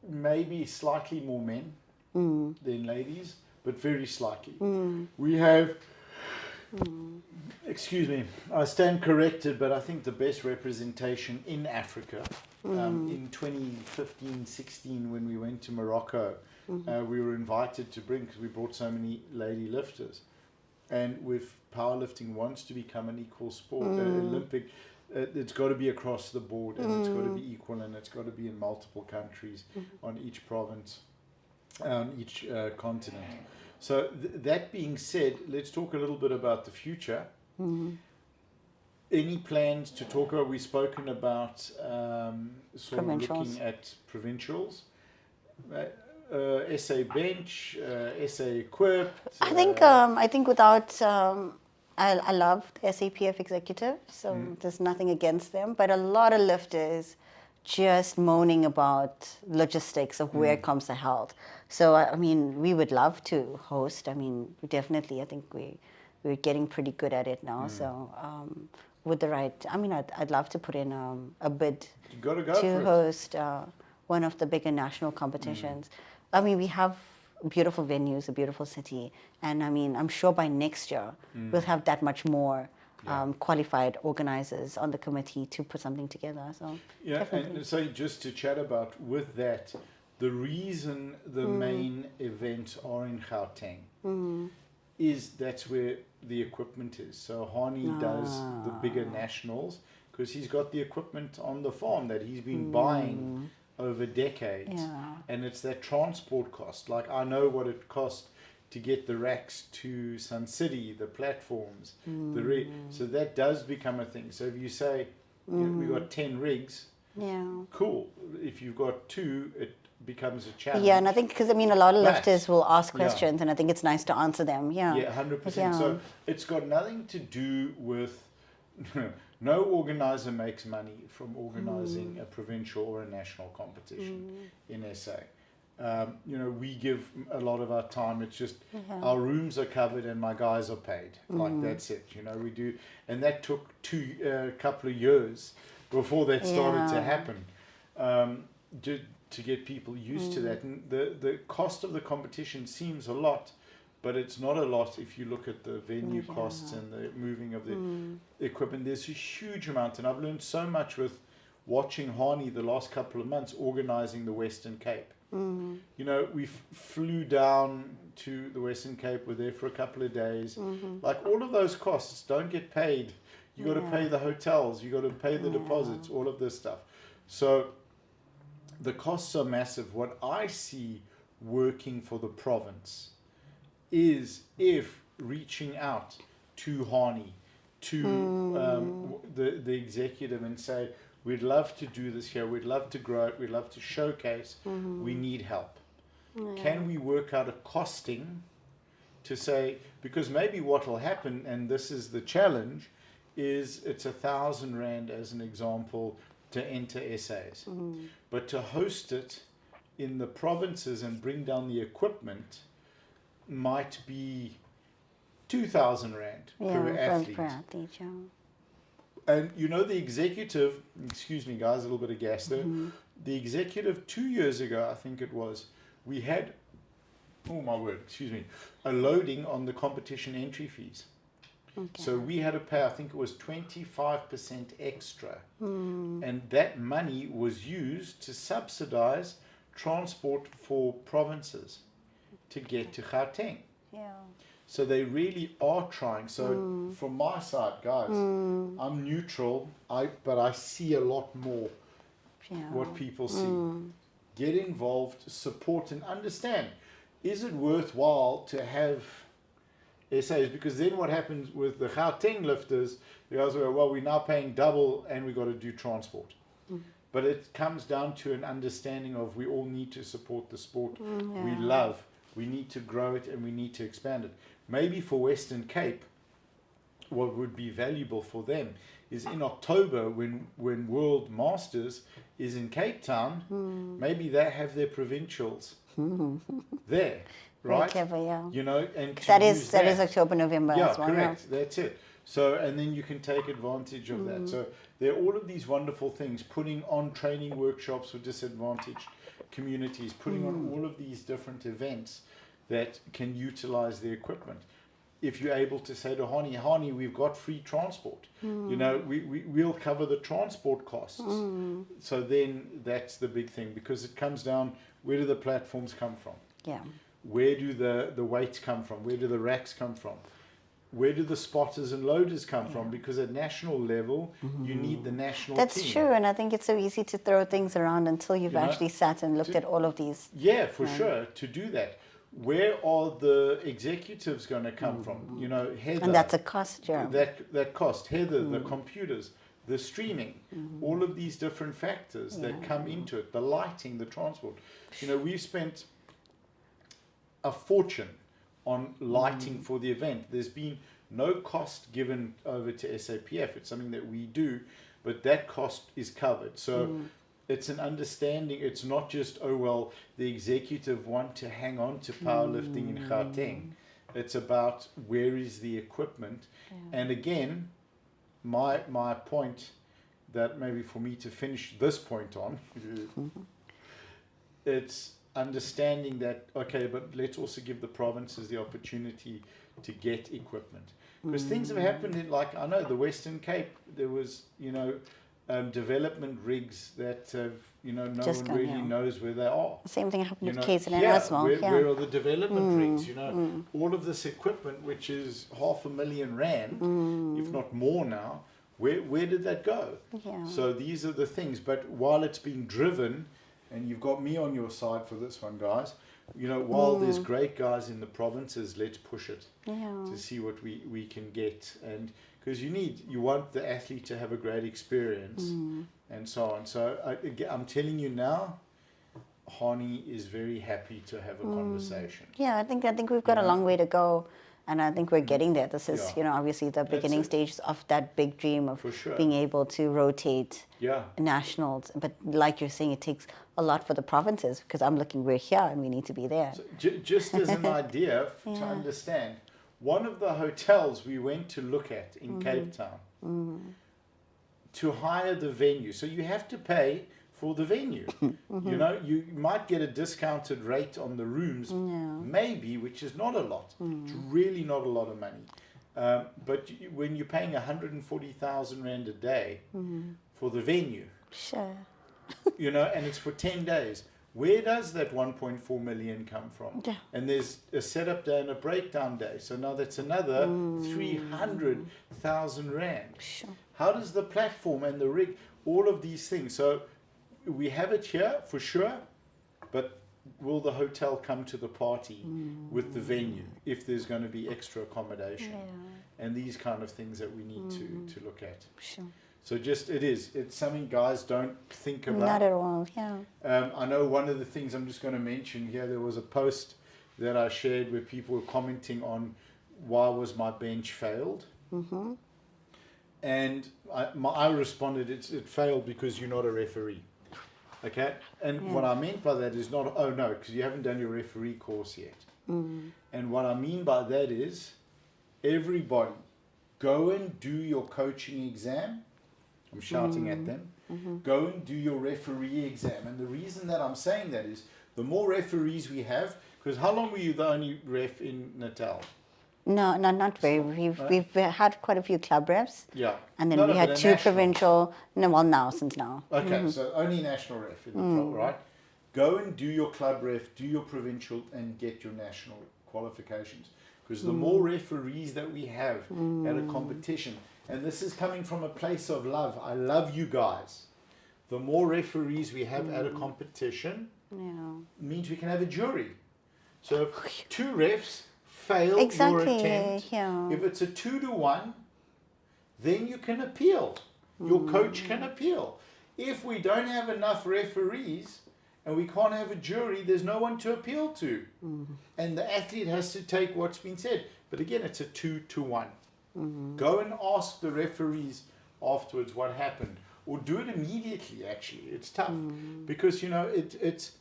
maybe slightly more men than ladies, but very slightly. We have, excuse me, I stand corrected, but I think the best representation in Africa in 2015-16 when we went to Morocco, we were invited to bring, because we brought so many lady lifters. And if powerlifting wants to become an equal sport, Olympic, it's got to be across the board, and it's got to be equal, and it's got to be in multiple countries, on each province, on each continent. So that being said, let's talk a little bit about the future. Any plans to talk about? We've spoken about sort of looking at provincials. SA bench, SA equipped. I think without I love the SAPF executive, so there's nothing against them. But a lot of lifters just moaning about logistics of where comps are held. So I mean, we would love to host. I mean, definitely. I think we're getting pretty good at it now. So with the right, I mean, I'd love to put in a bid You got to go to for it. host one of the bigger national competitions. I mean, we have beautiful venues, a beautiful city, and I mean, I'm sure by next year we'll have that much more qualified organizers on the committee to put something together. So Yeah, definitely. and so just to chat about with that, the reason the main events are in Gauteng is that's where the equipment is. So Hani does the bigger nationals because he's got the equipment on the farm that he's been buying over decades. Yeah. And it's that transport cost. Like I know what it costs to get the racks to Sun City, the platforms, so that does become a thing. So if you say you know, we got 10 rigs, Yeah. cool. If you've got 2, it becomes a challenge. Yeah, and I think because I mean a lot of But- lifters will ask Yeah. questions, and I think it's nice to answer them. Yeah. Yeah, 100%. Yeah. So it's got nothing to do with no organizer makes money from organizing a provincial or a national competition in SA. You know, we give a lot of our time. It's just our rooms are covered and my guys are paid. Like that's it. You know, we do, and that took a couple of years before that started to happen. To get people used to that, and the cost of the competition seems a lot, but it's not a lot if you look at the venue costs and the moving of the equipment. There's a huge amount, and I've learned so much with watching Hani the last couple of months organizing the Western Cape. You know, we flew down to the Western Cape, we're there for a couple of days. Like all of those costs don't get paid. You got to pay the hotels, you got to pay the deposits, all of this stuff. So the costs are massive. What I see working for the province is if reaching out to Hani, to the executive and say, we'd love to do this here, we'd love to grow it, we'd love to showcase, we need help. Can we work out a costing to say, because maybe what will happen, and this is the challenge, is it's 1,000 Rand as an example to enter SAs. But to host it in the provinces and bring down the equipment might be 2,000 Rand per athlete. Per athlete, yeah. And you know, the executive, excuse me guys, a little bit of gas there. The executive 2 years ago, I think it was, we had, oh my word, excuse me, a loading on the competition entry fees. So we had to pay, I think it was 25% extra. And that money was used to subsidize transport for provinces to get to Gauteng. Yeah. So they really are trying. So from my side, guys, I'm neutral, but I see a lot more what people see. Get involved, support, and understand. Is it worthwhile to have SAs, because then what happens with the Gauteng lifters, the guys go, well, we're now paying double and we've got to do transport. But it comes down to an understanding of we all need to support the sport we love. We need to grow it and we need to expand it. Maybe for Western Cape, what would be valuable for them is in October when World Masters is in Cape Town, maybe they have their provincials there, Very right? clever, yeah. You know, and to That use is October, November yeah, as well. correct. That's it. So, and then you can take advantage of that. So there are all of these wonderful things, putting on training workshops for disadvantaged communities, putting on all of these different events that can utilize the equipment. If you're able to say to Hani, we've got free transport. You know, we'll cover the transport costs. So then that's the big thing, because it comes down, where do the platforms come from? Yeah. Where do the weights come from? Where do the racks come from? Where do the spotters and loaders come from? Because at national level, you need the national That's team. true, and I think it's so easy to throw things around until you've You know, actually sat and looked at all of these. Yeah, for sure, to do that. Where are the executives going to come from? You know, Heather. And that's a cost, Jerome. That cost. Heather, the computers, the streaming, all of these different factors that come into it, the lighting, the transport. You know, we've spent a fortune on lighting for the event. There's been no cost given over to SAPF. It's something that we do, but that cost is covered. So it's an understanding. It's not just, oh, well, the executive want to hang on to powerlifting in Gauteng. It's about where is the equipment. And again, my point that maybe for me to finish this point on, it's understanding that, okay, but let's also give the provinces the opportunity to get equipment. Because things have happened in, like, I know the Western Cape, there was, you know, development rigs that have, you know, no Just one gone, really yeah. knows where they are. The same thing happened You with know, KZN as well. where are the development rigs? You know, all of this equipment, which is R500,000, if not more now, where did that go? Yeah. So these are the things. But while it's being driven, and you've got me on your side for this one, guys, you know, while there's great guys in the provinces, let's push it to see what we can get. And because you want the athlete to have a great experience and so on. So I'm telling you now, Hani is very happy to have a conversation. Yeah, I think we've got a long way to go, and I think we're getting there. This is, Yeah. you know, obviously the beginning it. stages of that big dream of For sure. being able to rotate Yeah. nationals. But like you're saying, it takes a lot for the provinces, because I'm looking, we're here and we need to be there. So just as an idea to understand, one of the hotels we went to look at in Cape Town to hire the venue. So you have to pay for the venue. You know, you might get a discounted rate on the rooms, maybe, which is not a lot. It's really not a lot of money. But when you're paying 140,000 Rand a day for the venue, Sure. you know, and it's for 10 days. Where does that 1.4 million come from? Yeah. And there's a setup day and a breakdown day. So now that's another 300,000 Rand. Sure. How does the platform and the rig, all of these things? So we have it here for sure, but will the hotel come to the party with the venue if there's going to be extra accommodation? And these kind of things that we need to look at. Sure. So it's something guys don't think about. Not at all, yeah. I know one of the things I'm just going to mention here, there was a post that I shared where people were commenting on why was my bench failed. And I responded, it failed because you're not a referee. Okay? And what I meant by that is not, oh no, because you haven't done your referee course yet. And what I mean by that is, everybody, go and do your coaching exam. I'm shouting at them. Go and do your referee exam. And the reason that I'm saying that is, the more referees we have, because how long were you the only ref in Natal? No, not very. We've had quite a few club reps. Yeah. And then No, we no, had but a two national. provincial, since now. Okay, so only national ref in the pro, right? Go and do your club ref, do your provincial, and get your national qualifications. Because the more referees that we have at a competition, and this is coming from a place of love, I love you guys. The more referees we have at a competition Yeah. means we can have a jury. So 2 refs, fail your Exactly, attempt. yeah. If it's a 2-1, then you can appeal. Your coach can appeal. If we don't have enough referees and we can't have a jury, there's no one to appeal to. And the athlete has to take what's been said. But again, it's a 2-1. Go and ask the referees afterwards what happened. Or do it immediately, actually. It's tough. Because, it's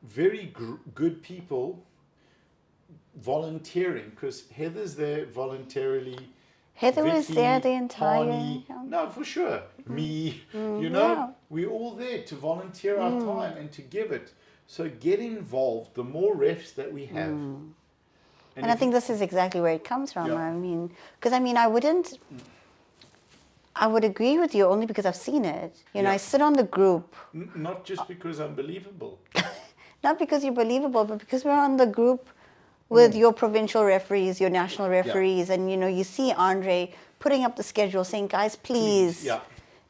very good people volunteering. Because Heather's there voluntarily. Heather was Vicky, there the entire. Pani, no, for sure. Me, yeah. we're all there to volunteer our time and to give it. So get involved. The more refs that we have. And I think this is exactly where it comes from. Yeah. I mean, because I would agree with you only because I've seen it. Yeah. I sit on the group, not just because I'm believable. not because you're believable, but because we're on the group with your provincial referees, your national referees, and you see Andre putting up the schedule saying, guys, please, Yeah.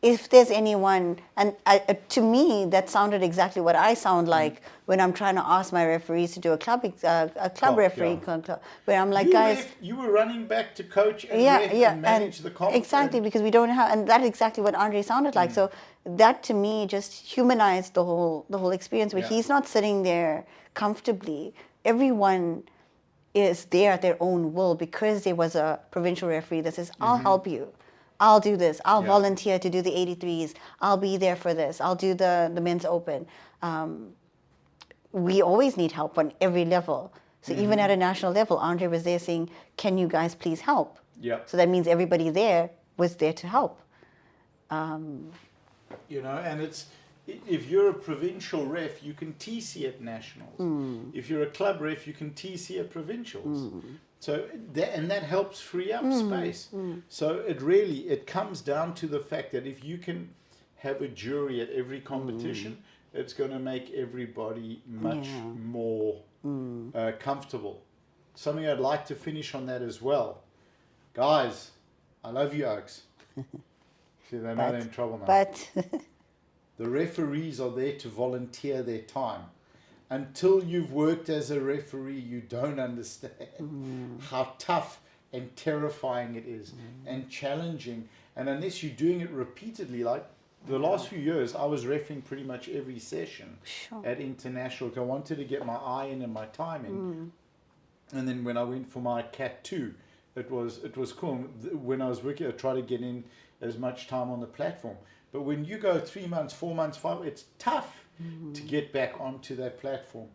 if there's anyone, and to me that sounded exactly what I sound like when I'm trying to ask my referees to do a club referee, where I'm like, guys, you were running back to coach and yeah, ref yeah, and manage the comp. exactly, because we don't have, and that's exactly what Andre sounded like. So that to me just humanized the whole experience, where Yeah. he's not sitting there comfortably. Everyone is there at their own will because there was a provincial referee that says, I'll help you. I'll do this. I'll Yeah. volunteer to do the 83s. I'll be there for this. I'll do the men's open. We always need help on every level. So even at a national level, Andre was there saying, can you guys please help? Yeah. So that means everybody there was there to help. And it's, if you're a provincial ref, you can TC at nationals. If you're a club ref, you can TC at provincials. So that helps free up space. So it comes down to the fact that if you can have a jury at every competition, it's going to make everybody much more comfortable. Something I'd like to finish on that as well. Guys, I love you, Oaks. See, they know they're in trouble now. But The referees are there to volunteer their time. Until you've worked as a referee, you don't understand how tough and terrifying it is and challenging. And unless you're doing it repeatedly, like the last few years, I was refereeing pretty much every session at international. I wanted to get my eye in and my time in. And then when I went for my Cat 2, it was cool. When I was working, I tried to get in as much time on the platform. But when you go 3 months, 4 months, 5, it's tough to get back onto that platform.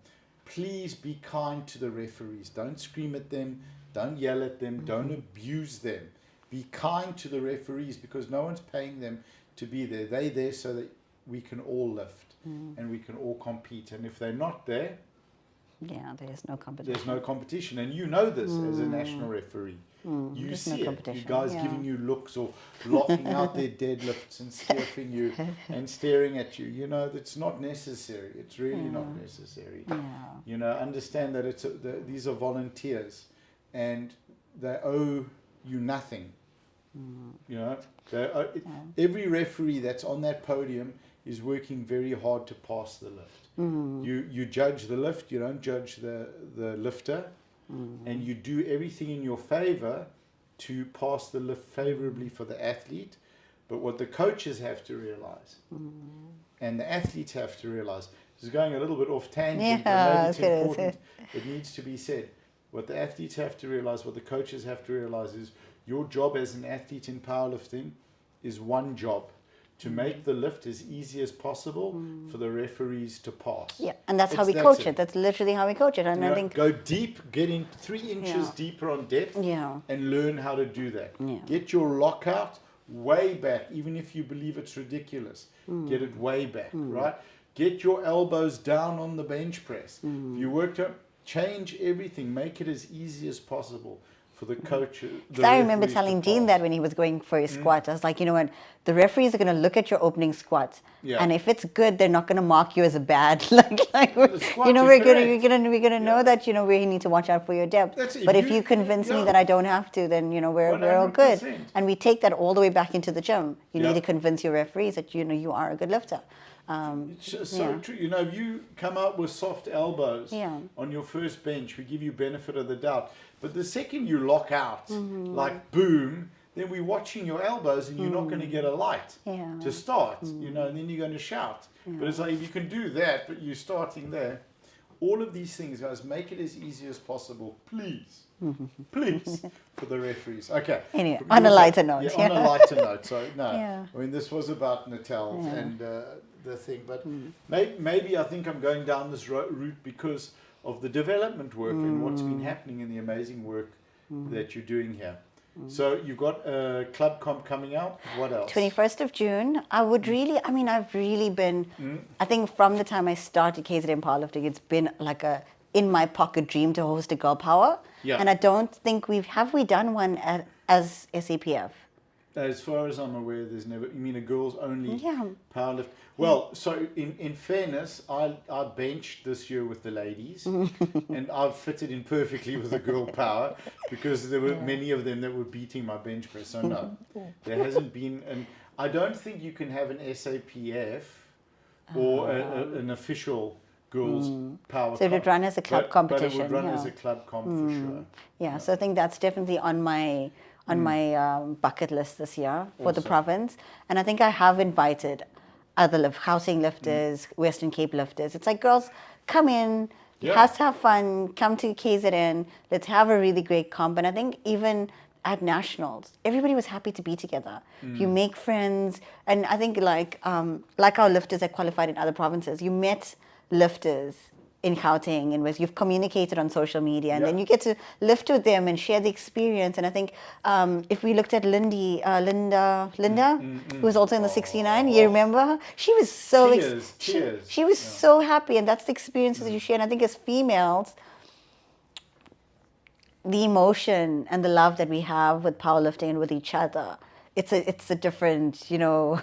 Please be kind to the referees. Don't scream at them. Don't yell at them. Don't abuse them. Be kind to the referees because no one's paying them to be there. They're there so that we can all lift and we can all compete. And if they're not there, yeah, there's no competition. there's no competition. And you know this as a national referee. You There's see no it. You competition, guys yeah. giving you looks or blocking out their deadlifts and stiffing you and staring at you. It's not necessary. It's really not necessary. Yeah. Understand that these are volunteers and they owe you nothing. Every referee that's on that podium is working very hard to pass the lift. You judge the lift, you don't judge the lifter. And you do everything in your favor to pass the lift favorably for the athlete. But what the coaches have to realize and the athletes have to realize, this is going a little bit off tangent, Yeah, but maybe it's okay, important. It needs to be said. What the athletes have to realize, what the coaches have to realize is your job as an athlete in powerlifting is one job. To make the lift as easy as possible for the referees to pass. Yeah, and that's how we coach it. That's literally how we coach it. And I think Go deep, get in 3 inches deeper on depth and learn how to do that. Yeah. Get your lockout way back, even if you believe it's ridiculous. Get it way back, right? Get your elbows down on the bench press. If you worked up, change everything. Make it as easy as possible for the coach. I remember telling Dean that when he was going for his squat. I was like, you know what? The referees are going to look at your opening squat, and if it's good, they're not going to mark you as a bad. We're gonna know that we need to watch out for your depth. But if you convince me that I don't have to, then we're all good. 100%. And we take that all the way back into the gym. You need to convince your referees that you are a good lifter. So true. If you come out with soft elbows Yeah. on your first bench, we give you benefit of the doubt. But the second you lock out, like boom, then we're watching your elbows and you're not going to get a light to start, you know, and then you're going to shout. But it's like if you can do that, but you're starting there, all of these things, guys, make it as easy as possible, please. Please, for the referees. Okay. Anyway, From on your a lighter side- note. Yeah, on a lighter note. So, no. Yeah. I mean, this was about Natal and the thing. But maybe I think I'm going down this route because of the development work and what's been happening and the amazing work that you're doing here. So you've got a club comp coming out. What else? 21st of June. I've really been, I think from the time I started KZN Powerlifting, it's been like a in my pocket dream to host a Girl Power. Yeah. And I don't think we done one as SAPF. As far as I'm aware, there's never. You mean a girls only Yeah. powerlift? Well, so in fairness, I benched this year with the ladies, and I've fitted in perfectly with the girl power because there were many of them that were beating my bench press. So no, there hasn't been. And I don't think you can have an SAPF or an official girls power. So it would run as a club competition. But it would run yeah. as a club comp for sure. Yeah, so I think that's definitely on my bucket list this year for the Awesome. province. And I think I have invited other housing lifters, Western Cape lifters. It's like, girls, come in, Yeah. let's have fun, come to KZN, let's have a really great comp. And I think even at nationals, everybody was happy to be together. You make friends, and I think like our lifters that qualified in other provinces, you met lifters in Gauteng and you've communicated on social media, and then you get to lift with them and share the experience. And I think if we looked at Linda, who was also in the 69, you remember her? She was so Cheers. she was so happy, and that's the experiences that you share. And I think as females, the emotion and the love that we have with powerlifting and with each other, it's a different, you know,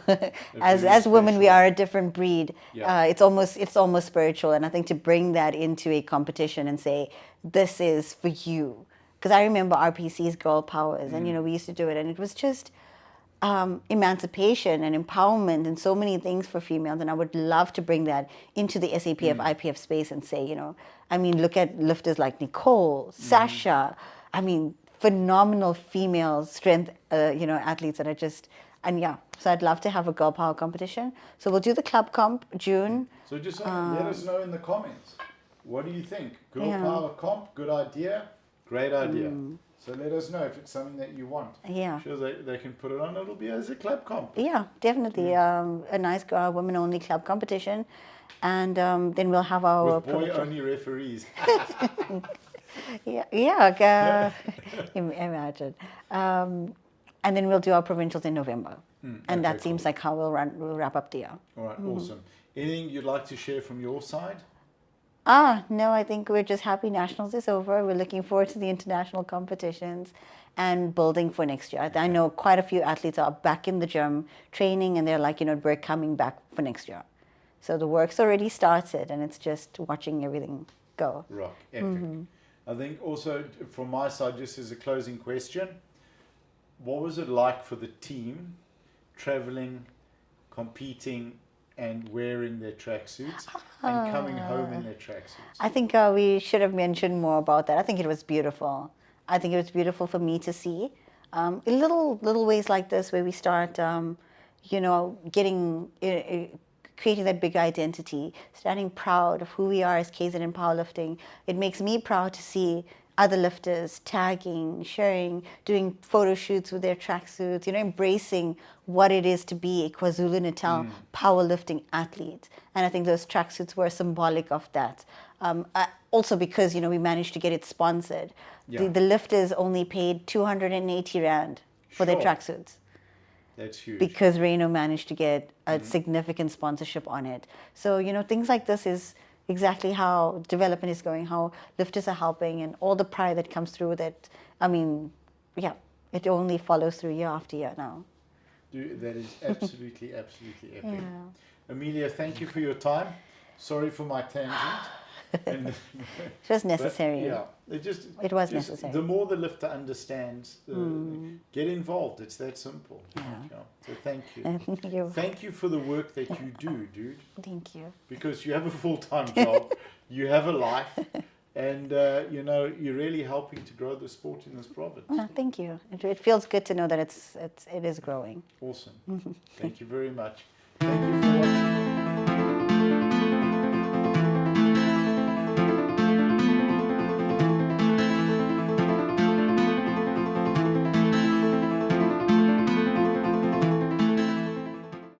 as women we are a different breed. Yeah. It's almost spiritual, and I think to bring that into a competition and say this is for you, because I remember RPC's Girl Powers, and you know we used to do it, and it was just emancipation and empowerment and so many things for females, and I would love to bring that into the SAPF IPF space and say, you know, I mean, look at lifters like Nicole, Sasha, I mean, phenomenal female strength, you know, athletes that are just, and yeah, so I'd love to have a Girl Power competition. So we'll do the club comp June. So just let us know in the comments. What do you think? Girl Yeah. power comp, good idea, great idea. So let us know if it's something that you want. Yeah. Sure, they can put it on. It'll be as a club comp. Yeah, definitely. A nice women-only club competition. And then we'll have our... With boy-only referees. Imagine. And then we'll do our provincials in November. And that seems like how we'll wrap up the year. All right, awesome. Anything you'd like to share from your side? No, I think we're just happy Nationals is over. We're looking forward to the international competitions and building for next year. I know quite a few athletes are back in the gym training, and they're like, you know, we're coming back for next year. So the work's already started, and it's just watching everything go. Rock, epic. I think also from my side, just as a closing question, what was it like for the team traveling, competing, and wearing their tracksuits and coming home in their tracksuits? I think we should have mentioned more about that. I think it was beautiful. I think it was beautiful for me to see in little ways like this, where we start, you know, getting creating that big identity, standing proud of who we are as KZN powerlifting. It makes me proud to see other lifters tagging, sharing, doing photo shoots with their tracksuits, you know, embracing what it is to be a KwaZulu-Natal powerlifting athlete. And I think those tracksuits were symbolic of that. Also because, you know, we managed to get it sponsored. Yeah. The lifters only paid 280 Rand for their Sure. tracksuits, That's huge. because Reno managed to get a significant sponsorship on it. So, you know, things like this is exactly how development is going, how lifters are helping, and all the pride that comes through with it. I mean, yeah, it only follows through year after year now. Dude, that is absolutely, absolutely epic. Yeah. Amelia, thank you for your time. Sorry for my tangent. And, It was necessary. yeah, It was necessary. The more the lifter understands, get involved. It's that simple. Yeah. So thank you. Thank you. Thank you for the work that you do, dude. Thank you. Because you have a full-time job, you have a life, And, you know, you're really helping to grow the sport in this province. Thank you. It feels good to know that it is growing. Awesome. Thank you very much.